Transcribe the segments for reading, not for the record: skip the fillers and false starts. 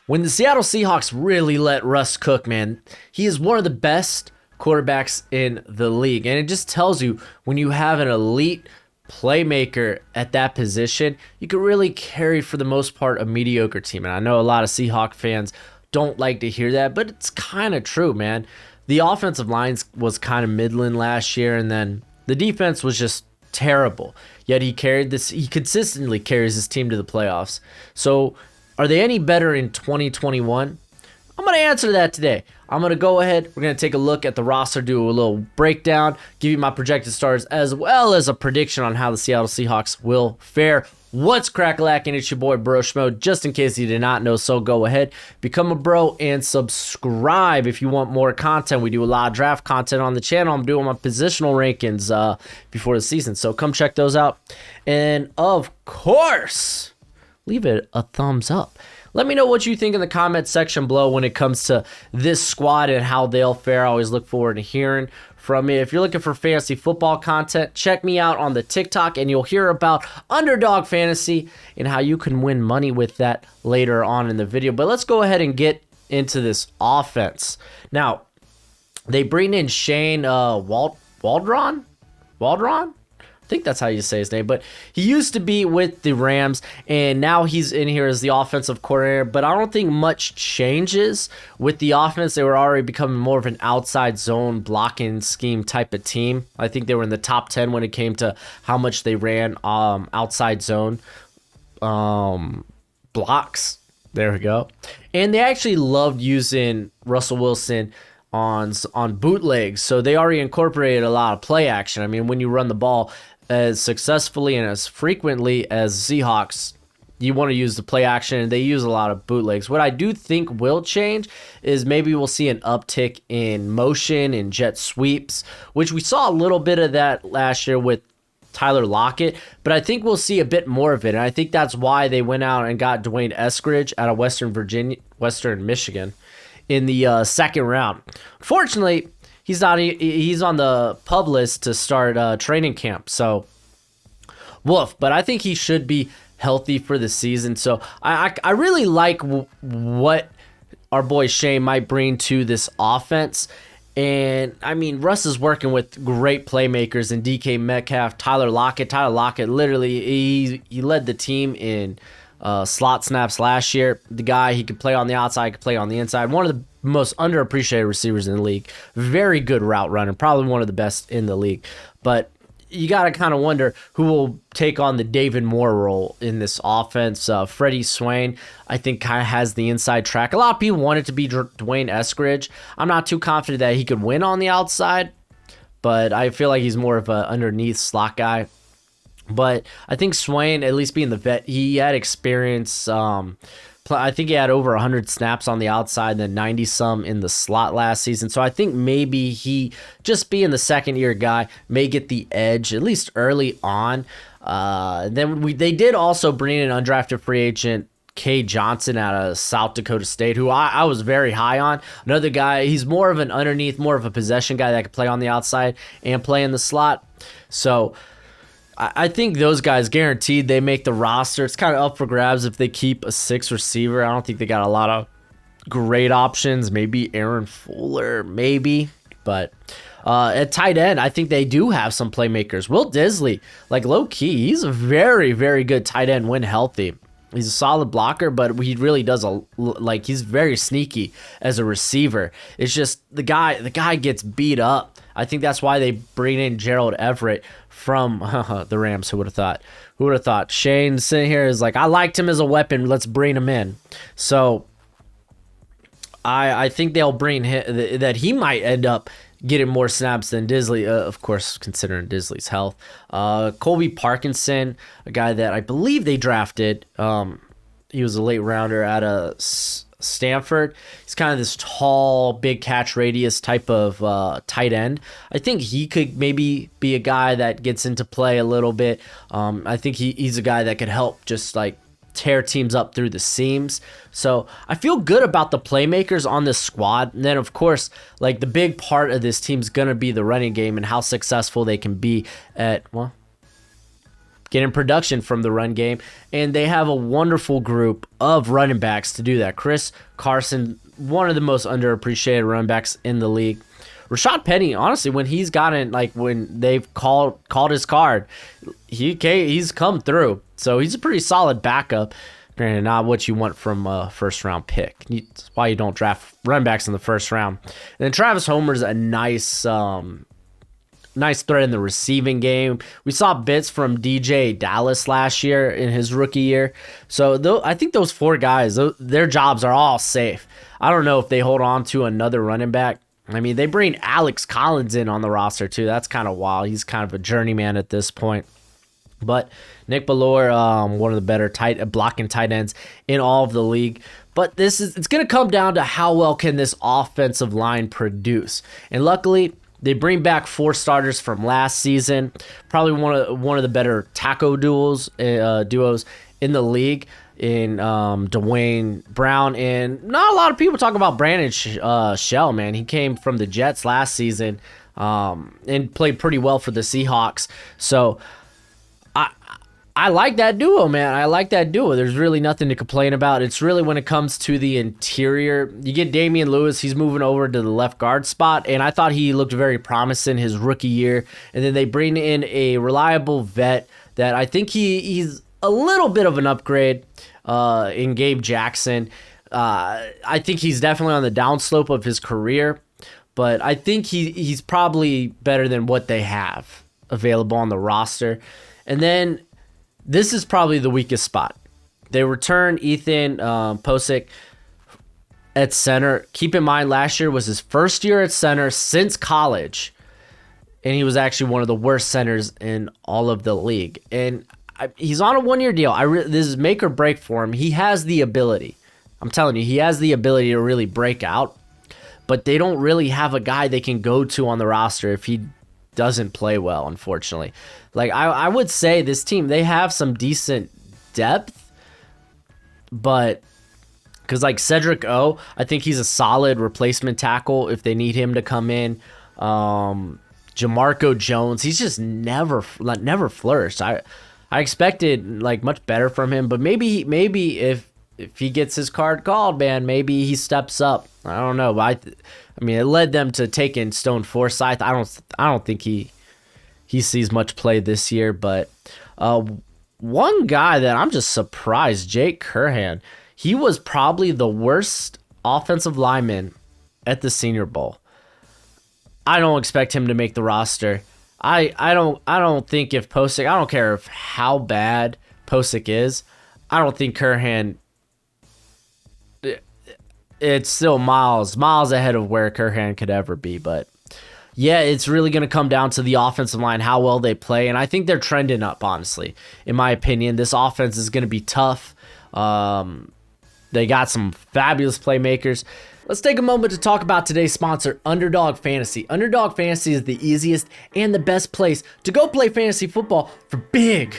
When the Seattle Seahawks really let Russ cook, man, he is one of the best quarterbacks in the league. And it just tells you when you have an elite playmaker at that position, you can really carry, for the most part, a mediocre team. And I know a lot of Seahawk fans don't like to hear that, but it's kind of true, man. The offensive line was kind of middling last year, and then the defense was just terrible. Yet he consistently carries his team to the playoffs. So are they any better in 2021? I'm going to answer that today. I'm going to go ahead. We're going to take a look at the roster, do a little breakdown, give you my projected starters, as well as a prediction on how the Seattle Seahawks will fare. What's crack-a-lackin'? It's your boy, Bro Schmo, just in case you did not know. So go ahead, become a bro, and subscribe if you want more content. We do a lot of draft content on the channel. I'm doing my positional rankings before the season, so come check those out. And, of course, leave it a thumbs up. Let me know what you think in the comment section below when it comes to this squad and how they'll fare. I always look forward to hearing from you. If you're looking for fantasy football content, check me out on the TikTok and you'll hear about Underdog Fantasy and how you can win money with that later on in the video. But let's go ahead and get into this offense. Now, they bring in Shane Waldron? I think that's how you say his name, but he used to be with the Rams, and now he's in here as the offensive coordinator, but I don't think much changes with the offense. They were already becoming more of an outside zone blocking scheme type of team. I think they were in the top 10 when it came to how much they ran outside zone blocks. There we go. And they actually loved using Russell Wilson on bootlegs, so they already incorporated a lot of play action. I mean, when you run the ball as successfully and as frequently as Seahawks, you want to use the play action, and they use a lot of bootlegs. What I do think will change is maybe we'll see an uptick in motion and jet sweeps, which we saw a little bit of that last year with Tyler Lockett, but I think we'll see a bit more of it, and I think that's why they went out and got Dwayne Eskridge out of Western Michigan in the second round. Fortunately, he's not. He's on the pub list to start training camp. So, woof. But I think he should be healthy for the season. So I really like what our boy Shane might bring to this offense. And I mean, Russ is working with great playmakers in DK Metcalf, Tyler Lockett. Tyler Lockett, literally, he led the team in slot snaps last year. The guy, he could play on the outside, could play on the inside. One of the most underappreciated receivers in the league. Very good route runner, probably one of the best in the league. But you got to kind of wonder who will take on the David Moore role in this offense. Freddie Swain, I think, kind of has the inside track. A lot of people want it to be Dwayne Eskridge. I'm not too confident that he could win on the outside, but I feel like he's more of an underneath slot guy. But I think Swain, at least being the vet, he had experience. I think he had over 100 snaps on the outside and then 90-some in the slot last season. So I think maybe he, just being the second-year guy, may get the edge, at least early on. They did also bring in undrafted free agent Kay Johnson out of South Dakota State, who I was very high on. Another guy, he's more of an underneath, more of a possession guy that can play on the outside and play in the slot. So I think those guys, guaranteed they make the roster. It's kind of up for grabs if they keep a sixth receiver. I don't think they got a lot of great options. Maybe Aaron Fuller, maybe. But at tight end, I think they do have some playmakers. Will Disley, like low-key, he's a very, very good tight end when healthy. He's a solid blocker, but he really does he's very sneaky as a receiver. It's just the guy gets beat up. I think that's why they bring in Gerald Everett from the Rams. Who would have thought? Who would have thought? Shane sitting here is like, I liked him as a weapon. Let's bring him in. So I think they'll bring him, that he might end up getting more snaps than Disley, of course, considering Disley's health. Colby Parkinson, a guy that I believe they drafted. He was a late rounder out of Stanford. He's kind of this tall, big catch radius type of tight end. I think he could maybe be a guy that gets into play a little bit. I think he's a guy that could help just like tear teams up through the seams. So I feel good about the playmakers on this squad. And then, of course, like the big part of this team is going to be the running game and how successful they can be at, well, getting production from the run game, and they have a wonderful group of running backs to do that. Chris Carson, one of the most underappreciated running backs in the league. Rashad Penny, honestly, when he's gotten, like, when they've called his card, he's come through. So he's a pretty solid backup. Granted, not what you want from a first-round pick. That's why you don't draft running backs in the first round. And then Travis Homer's a nice threat in the receiving game. We saw bits from DJ Dallas last year in his rookie year. So I think those 4 guys, their jobs are all safe. I don't know if they hold on to another running back. I mean, they bring Alex Collins in on the roster, too. That's kind of wild. He's kind of a journeyman at this point. But Nick Bellore, one of the better blocking tight ends in all of the league. But it's going to come down to how well can this offensive line produce. And luckily, they bring back 4 starters from last season. Probably one of the better tackle duos in the league. In Dwayne Brown, and not a lot of people talk about Brandon Shell, man. He came from the Jets last season and played pretty well for the Seahawks. So I like that duo, man. I like that duo. There's really nothing to complain about. It's really when it comes to the interior. You get Damian Lewis. He's moving over to the left guard spot, and I thought he looked very promising his rookie year. And then they bring in a reliable vet that I think he's a little bit of an upgrade in Gabe Jackson. I think he's definitely on the downslope of his career, but I think he's probably better than what they have available on the roster. And then this is probably the weakest spot. They return Ethan Posick at center. Keep in mind, last year was his first year at center since college, and he was actually one of the worst centers in all of the league. And he's on a 1-year deal. This is make or break for him. He has the ability. I'm telling you, he has the ability to really break out, but they don't really have a guy they can go to on the roster if he doesn't play well, unfortunately. Like, I would say this team, they have some decent depth, but because, like, Cedric O, I think he's a solid replacement tackle if they need him to come in. Jamarco Jones, he's just never flourished. I expected, like, much better from him, but maybe if he gets his card called, man, maybe he steps up. I don't know. But I mean, it led them to taking Stone Forsythe. I don't think he sees much play this year. But one guy that I'm just surprised, Jake Curhan. He was probably the worst offensive lineman at the Senior Bowl. I don't expect him to make the roster. I don't think if Posick, I don't care if how bad Posick is, I don't think Curhan, it's still miles ahead of where Curhan could ever be. But yeah, it's really going to come down to the offensive line, how well they play. And I think they're trending up, honestly. In my opinion, this offense is going to be tough. They got some fabulous playmakers. Let's take a moment to talk about today's sponsor, Underdog Fantasy. Underdog Fantasy is the easiest and the best place to go play fantasy football for big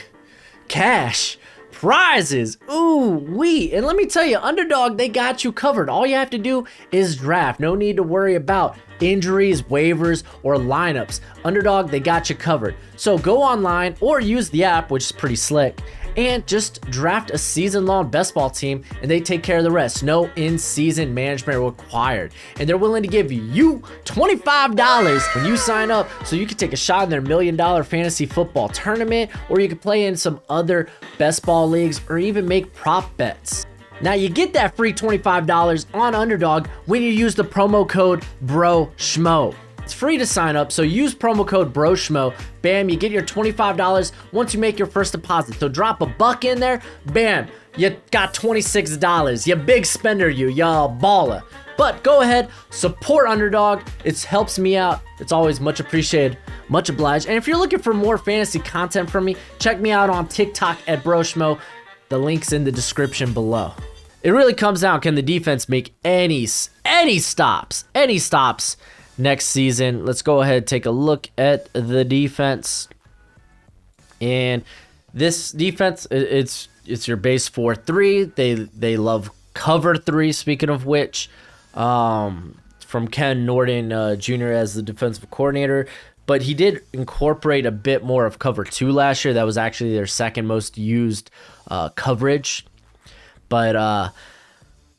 cash prizes. Ooh, wee. And let me tell you, Underdog, they got you covered. All you have to do is draft. No need to worry about injuries, waivers, or lineups. Underdog, they got you covered. So go online or use the app, which is pretty slick, and just draft a season-long best ball team, and they take care of the rest. No in-season management required. And they're willing to give you $25 when you sign up so you can take a shot in their $1 million fantasy football tournament, or you can play in some other best ball leagues, or even make prop bets. Now, you get that free $25 on Underdog when you use the promo code BROSCHMO. It's free to sign up, so use promo code BROSCHMO. Bam, you get your $25 once you make your first deposit. So drop $1 in there, bam, you got $26. You big spender, y'all baller. But go ahead, support Underdog. It helps me out. It's always much appreciated, much obliged. And if you're looking for more fantasy content from me, check me out on TikTok at BroSchmo. The link's in the description below. It really comes down, can the defense make any stops next season? Let's go ahead and take a look at the defense. And this defense, it's your base 4-3. They love cover 3, speaking of which. From Ken Norton Jr. as the defensive coordinator. but he did incorporate a bit more of cover 2 last year. That was actually their second most used coverage. But,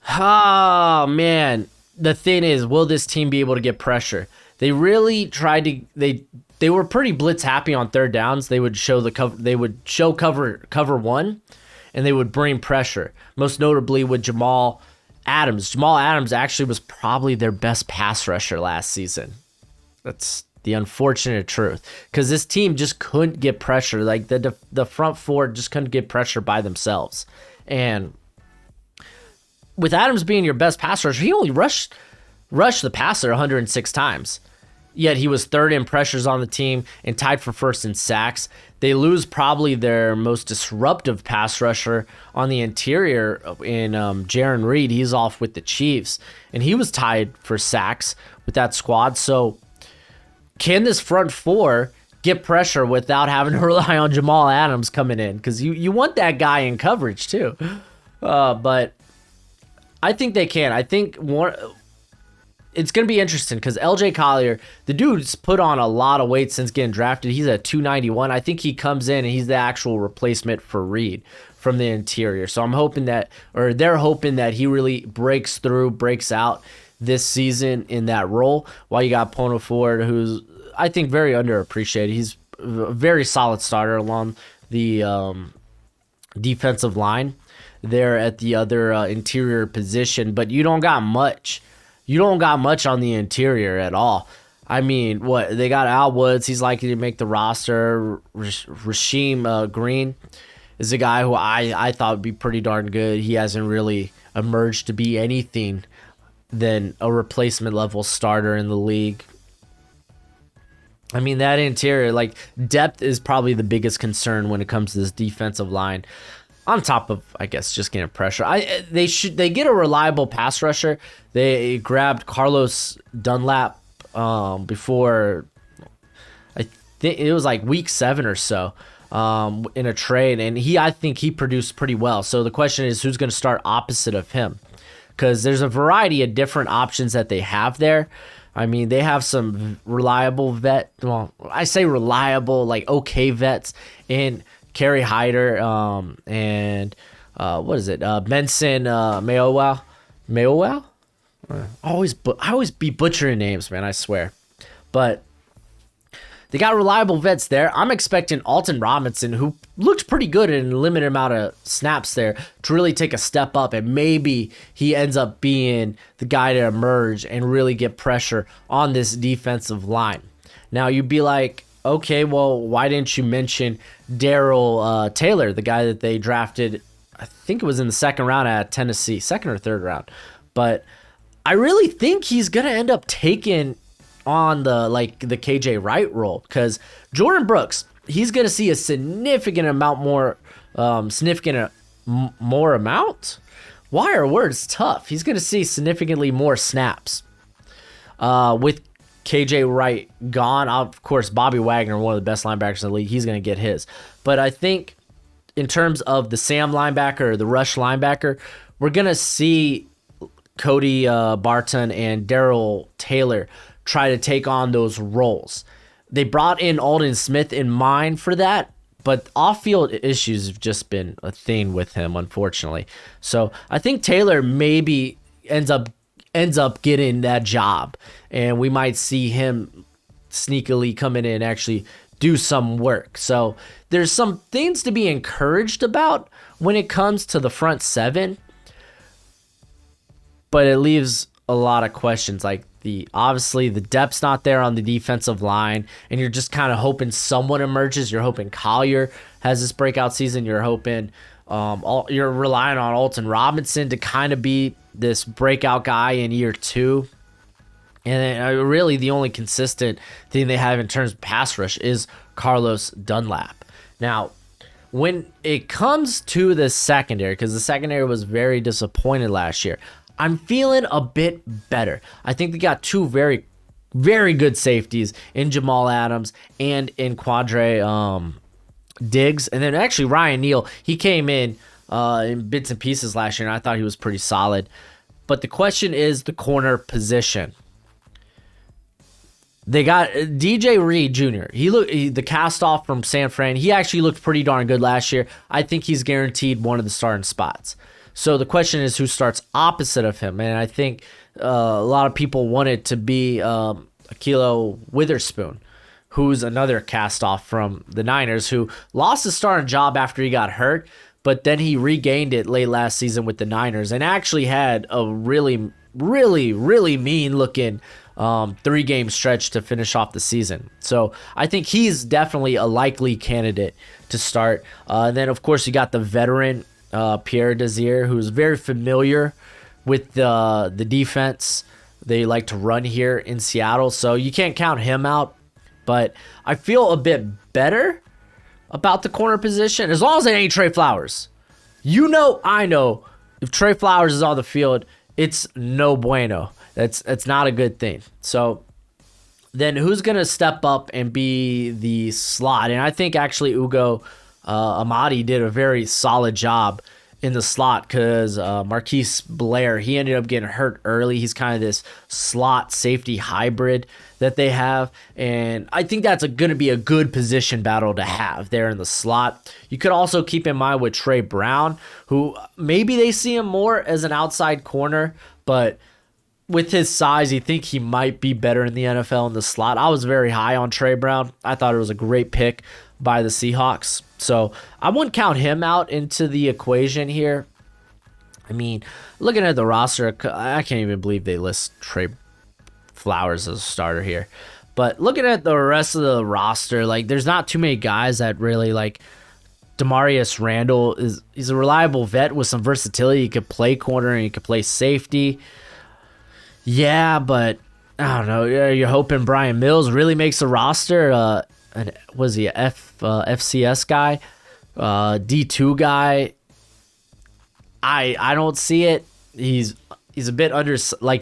oh, man, the thing is, will this team be able to get pressure? They really tried to, they were pretty blitz happy on third downs. They would show cover 1, and they would bring pressure, most notably with Jamal Adams. Jamal Adams actually was probably their best pass rusher last season. That's the unfortunate truth, because this team just couldn't get pressure. Like the front four just couldn't get pressure by themselves. And with Adams being your best pass rusher, he only rushed the passer 106 times. Yet he was third in pressures on the team and tied for first in sacks. They lose probably their most disruptive pass rusher on the interior in Jaron Reed. He's off with the Chiefs, and he was tied for sacks with that squad. So can this front four get pressure without having to rely on Jamal Adams coming in? Because you want that guy in coverage too. But I think they can. I think it's going to be interesting because LJ Collier, the dude's put on a lot of weight since getting drafted. He's at 291. I think he comes in and he's the actual replacement for Reed from the interior. So they're hoping that he really breaks out this season in that role, while you got Pono Ford, who's, I think, very underappreciated. He's a very solid starter along the defensive line there at the other interior position, but you don't got much. You don't got much on the interior at all. I mean, what they got Al Woods, he's likely to make the roster. Rasheem Green is a guy who I thought would be pretty darn good. He hasn't really emerged to be anything than a replacement level starter in the league. I mean, that interior, like, depth is probably the biggest concern when it comes to this defensive line. On top of, I guess, just getting pressure. They get a reliable pass rusher. They grabbed Carlos Dunlap before, I think it was like week 7 or so, in a trade, and I think he produced pretty well. So the question is, who's going to start opposite of him? Because there's a variety of different options that they have there. I mean, they have some reliable I say reliable, like okay vets in Kerry Hyder, and what is it? Benson Mayowa. I always be butchering names, man, I swear. But they got reliable vets there. I'm expecting Alton Robinson, who looked pretty good in a limited amount of snaps there, to really take a step up, and maybe he ends up being the guy to emerge and really get pressure on this defensive line. Now, you'd be like, okay, well, why didn't you mention Darrell Taylor, the guy that they drafted, I think it was in the second round at Tennessee, second or third round. But I really think he's going to end up taking on the KJ Wright role, because Jordan Brooks, he's going to see a significant more amount. Why are words tough? He's going to see significantly more snaps with KJ Wright gone. Of course, Bobby Wagner, one of the best linebackers in the league, he's going to get his. But I think in terms of the Sam linebacker or the rush linebacker, we're going to see Cody Barton and Darrell Taylor try to take on those roles. They brought in Aldon Smith in mind for that, but off-field issues have just been a thing with him, unfortunately. So I think Taylor maybe ends up getting that job, and we might see him sneakily come in and actually do some work. So there's some things to be encouraged about when it comes to the front seven, but it leaves a lot of questions. Like, obviously the depth's not there on the defensive line, and you're just kind of hoping someone emerges. You're hoping Collier has this breakout season. You're hoping you're relying on Alton Robinson to kind of be this breakout guy in year 2. And really the only consistent thing they have in terms of pass rush is Carlos Dunlap. Now, when it comes to the secondary, because the secondary was very disappointed last year, I'm feeling a bit better. I think they got 2 very, very good safeties in Jamal Adams and in Quandre Diggs. And then actually Ryan Neal, he came in bits and pieces last year, and I thought he was pretty solid. But the question is the corner position. They got DJ Reed Jr. The cast off from San Fran. He actually looked pretty darn good last year. I think he's guaranteed one of the starting spots. So the question is who starts opposite of him. And I think a lot of people want it to be Ahkello Witherspoon, who's another cast off from the Niners, who lost his starting job after he got hurt, but then he regained it late last season with the Niners and actually had a really, really, really mean looking 3-game stretch to finish off the season. So I think he's definitely a likely candidate to start. And then, of course, you got the veteran Pierre Desir, who's very familiar with the defense they like to run here in Seattle. So you can't count him out. But I feel a bit better about the corner position as long as it ain't Trey Flowers. I know if Trey Flowers is on the field, it's no bueno. That's not a good thing. So then who's going to step up and be the slot? And I think actually Ugo Amadi did a very solid job in the slot because Marquise Blair, he ended up getting hurt early. He's kind of this slot safety hybrid that they have. And I think that's going to be a good position battle to have there in the slot. You could also keep in mind with Trey Brown, who maybe they see him more as an outside corner, but with his size, you think he might be better in the NFL in the slot. I was very high on Trey Brown. I thought it was a great pick by the Seahawks. So I wouldn't count him out into the equation here. I mean, looking at the roster, I can't even believe they list Trey Flowers as a starter here. But looking at the rest of the roster, like there's not too many guys that really like. Demarius Randall he's a reliable vet with some versatility. He could play corner and he could play safety. Yeah, but I don't know. You're hoping Brian Mills really makes the roster. Was he a FCS guy? D2 guy? I don't see it. He's a bit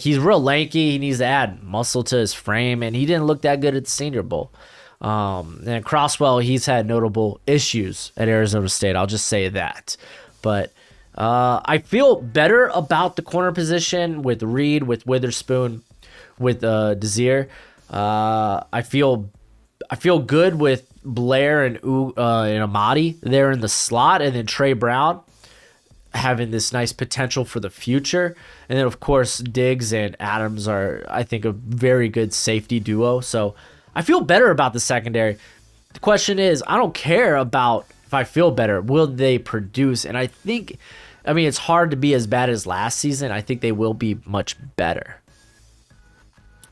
he's real lanky. He needs to add muscle to his frame, and he didn't look that good at the Senior Bowl. And Crosswell, he's had notable issues at Arizona State. I'll just say that. But I feel better about the corner position with Reed, with Witherspoon, with Desir. I feel good with Blair and Amadi there in the slot, and then Trey Brown having this nice potential for the future. And then, of course, Diggs and Adams are, I think, a very good safety duo. So I feel better about the secondary. The question is, I don't care about if I feel better. Will they produce? And I think, it's hard to be as bad as last season. I think they will be much better.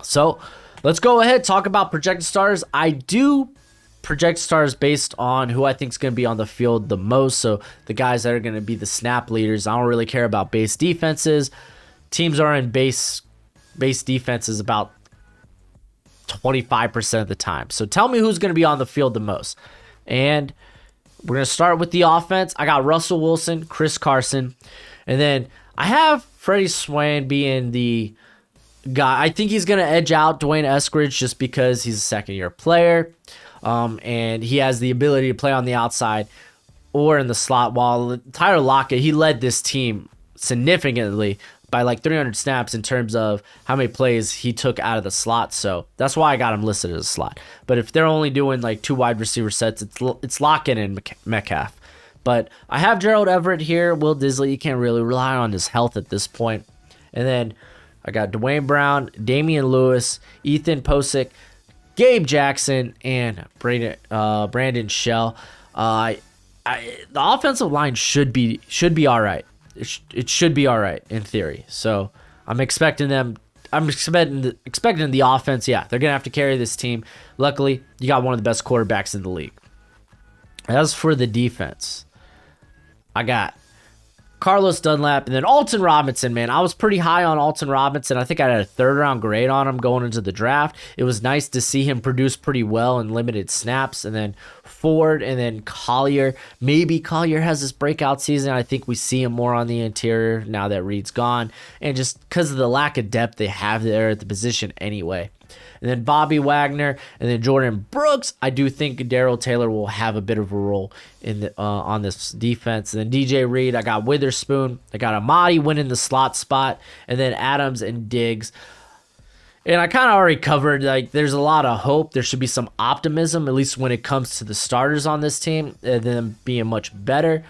So let's go ahead and talk about projected starters. I do project stars based on who I think is going to be on the field the most. So the guys that are going to be the snap leaders. I don't really care about base defenses. Teams are in base defenses about 25% of the time. So tell me who's going to be on the field the most. And we're going to start with the offense. I got Russell Wilson, Chris Carson, and then I have Freddie Swain being the guy. I think he's going to edge out Dwayne Eskridge just because he's a second-year player, and he has the ability to play on the outside or in the slot, while Tyler Lockett, he led this team significantly by like 300 snaps in terms of how many plays he took out of the slot. So that's why I got him listed as a slot. But if they're only doing like 2 wide receiver sets, it's Lockett and Metcalf. But I have Gerald Everett here. Will Disley, you can't really rely on his health at this point. And then I got Dwayne Brown, Damian Lewis, Ethan Posick, Gabe Jackson, and Brandon Shell. The offensive line should be all right. It should be all right in theory. So I'm expecting them. I'm expecting the offense. Yeah, they're gonna have to carry this team. Luckily, you got one of the best quarterbacks in the league. As for the defense, I got Carlos Dunlap, and then Alton Robinson, man. I was pretty high on Alton Robinson. I think I had a 3rd-round grade on him going into the draft. It was nice to see him produce pretty well in limited snaps. And then Ford, and then Collier. Maybe Collier has this breakout season. I think we see him more on the interior now that Reed's gone. And just because of the lack of depth they have there at the position anyway. And then Bobby Wagner, and then Jordan Brooks. I do think Darrell Taylor will have a bit of a role in on this defense. And then DJ Reed, I got Witherspoon. I got Amadi winning the slot spot. And then Adams and Diggs. And I kind of already covered, like, there's a lot of hope. There should be some optimism, at least when it comes to the starters on this team, and them being much better.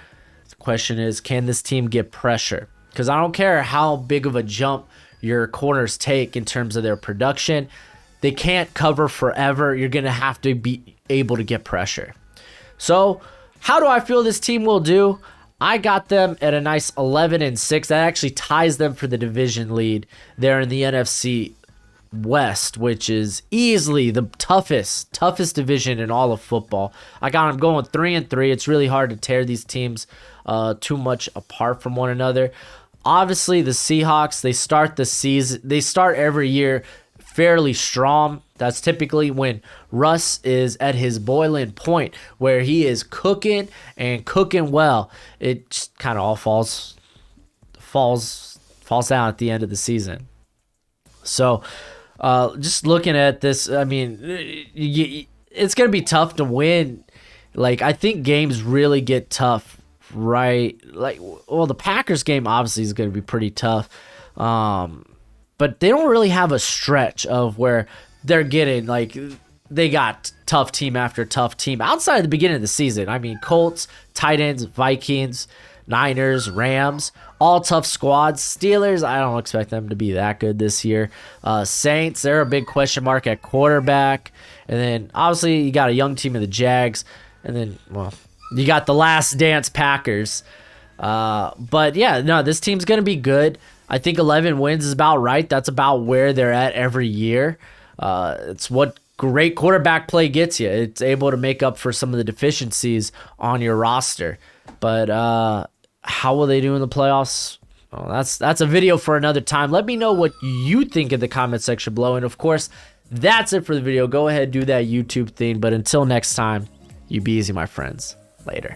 The question is, can this team get pressure? Because I don't care how big of a jump your corners take in terms of their production. They can't cover forever. You're going to have to be able to get pressure. So how do I feel this team will do? I got them at a nice 11-6. That actually ties them for the division lead there in the NFC West, which is easily the toughest division in all of football. I got them going 3-3. It's really hard to tear these teams too much apart from one another. Obviously, the Seahawks, they start every year fairly strong. That's typically when Russ is at his boiling point, where he is cooking and cooking well. It just kind of all falls down at the end of the season. So, just looking at this, I mean, it's going to be tough to win. Like, I think games really get tough, right? Like, well, the Packers game obviously is going to be pretty tough. But they don't really have a stretch of where they're getting, like, they got tough team after tough team outside of the beginning of the season. I mean, Colts, Titans, Vikings, Niners, Rams, all tough squads. Steelers, I don't expect them to be that good this year. Saints, they're a big question mark at quarterback. And then, obviously, you got a young team of the Jags. And then, well, you got the last dance Packers. But, yeah, no, this team's going to be good. I think 11 wins is about right. That's about where they're at every year. It's what great quarterback play gets you. It's able to make up for some of the deficiencies on your roster. But how will they do in the playoffs? Well, that's a video for another time. Let me know what you think in the comment section below. And, of course, that's it for the video. Go ahead and do that YouTube thing. But until next time, you be easy, my friends. Later.